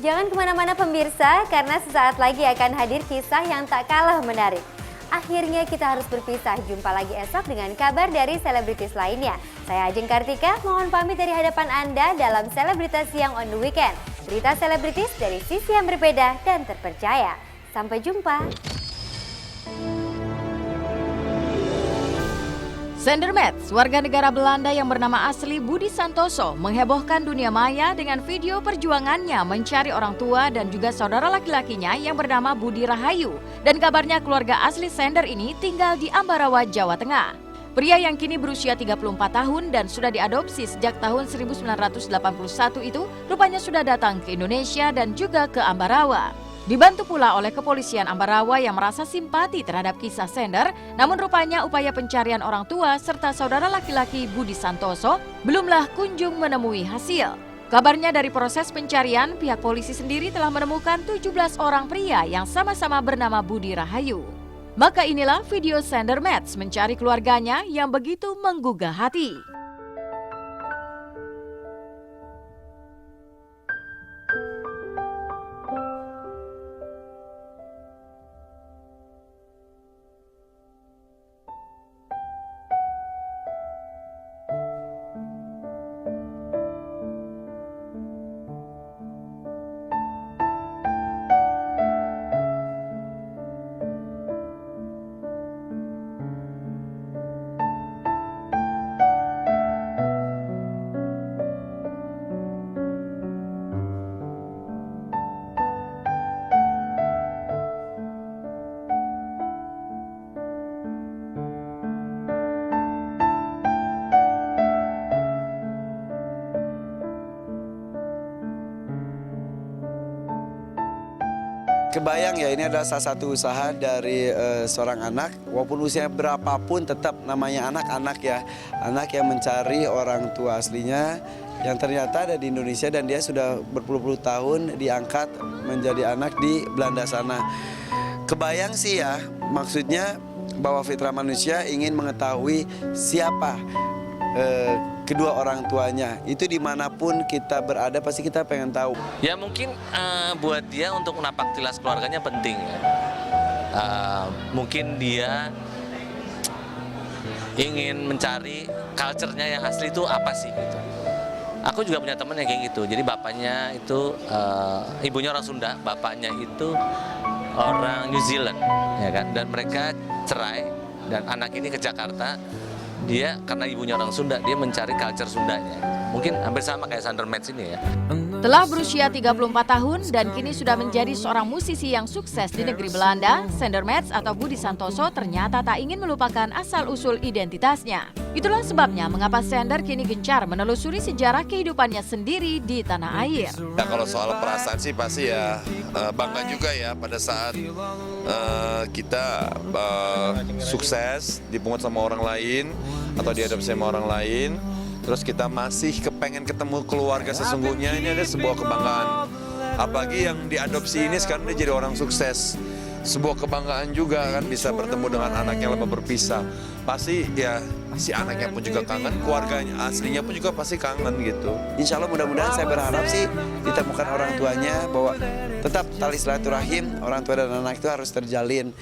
Jangan kemana-mana pemirsa, karena sesaat lagi akan hadir kisah yang tak kalah menarik. Akhirnya kita harus berpisah, jumpa lagi esok dengan kabar dari selebritis lainnya. Saya Ajeng Kartika, mohon pamit dari hadapan Anda dalam Selebritas Siang on the Weekend. Berita selebritis dari sisi yang berbeda dan terpercaya. Sampai jumpa. Sander Mets, warga negara Belanda yang bernama asli Budi Santoso, menghebohkan dunia maya dengan video perjuangannya mencari orang tua dan juga saudara laki-lakinya yang bernama Budi Rahayu. Dan kabarnya keluarga asli Sander ini tinggal di Ambarawa, Jawa Tengah. Pria yang kini berusia 34 tahun dan sudah diadopsi sejak tahun 1981 itu rupanya sudah datang ke Indonesia dan juga ke Ambarawa. Dibantu pula oleh kepolisian Ambarawa yang merasa simpati terhadap kisah Sander, namun rupanya upaya pencarian orang tua serta saudara laki-laki Budi Santoso belumlah kunjung menemui hasil. Kabarnya dari proses pencarian, pihak polisi sendiri telah menemukan 17 orang pria yang sama-sama bernama Budi Rahayu. Maka inilah video Sander Mets mencari keluarganya yang begitu menggugah hati. Kebayang ya, ini adalah salah satu usaha dari seorang anak, walaupun usia berapapun tetap namanya anak-anak ya. Anak yang mencari orang tua aslinya yang ternyata ada di Indonesia dan dia sudah berpuluh-puluh tahun diangkat menjadi anak di Belanda sana. Kebayang sih ya, maksudnya bahwa fitrah manusia ingin mengetahui siapa kedua orang tuanya. Itu dimanapun kita berada pasti kita pengen tahu. Ya mungkin buat dia untuk menapak tilas keluarganya penting ya. Mungkin dia ingin mencari culture-nya yang asli itu apa sih gitu. Aku juga punya temen yang kayak gitu. Jadi bapaknya itu ibunya orang Sunda, bapaknya itu orang New Zealand ya kan. Dan mereka cerai dan anak ini ke Jakarta. Dia karena ibunya orang Sunda, dia mencari culture Sundanya. Mungkin hampir sama kayak Sander Mets ini ya. Telah berusia 34 tahun dan kini sudah menjadi seorang musisi yang sukses di negeri Belanda, Sander Mets atau Budi Santoso ternyata tak ingin melupakan asal-usul identitasnya. Itulah sebabnya mengapa Sander kini gencar menelusuri sejarah kehidupannya sendiri di tanah air. Ya, kalau soal perasaan sih pasti ya bangga juga ya pada saat kita sukses dipungut sama orang lain atau diadopsi sama orang lain, terus kita masih kepengen ketemu keluarga sesungguhnya, ini ada sebuah kebanggaan. Apalagi yang diadopsi ini sekarang dia jadi orang sukses, sebuah kebanggaan juga kan bisa bertemu dengan anak yang lama berpisah. Pasti ya si anaknya pun juga kangen, keluarganya aslinya pun juga pasti kangen gitu. Insya Allah mudah-mudahan saya berharap sih ditemukan orang tuanya, bahwa tetap tali silaturahim orang tua dan anak itu harus terjalin.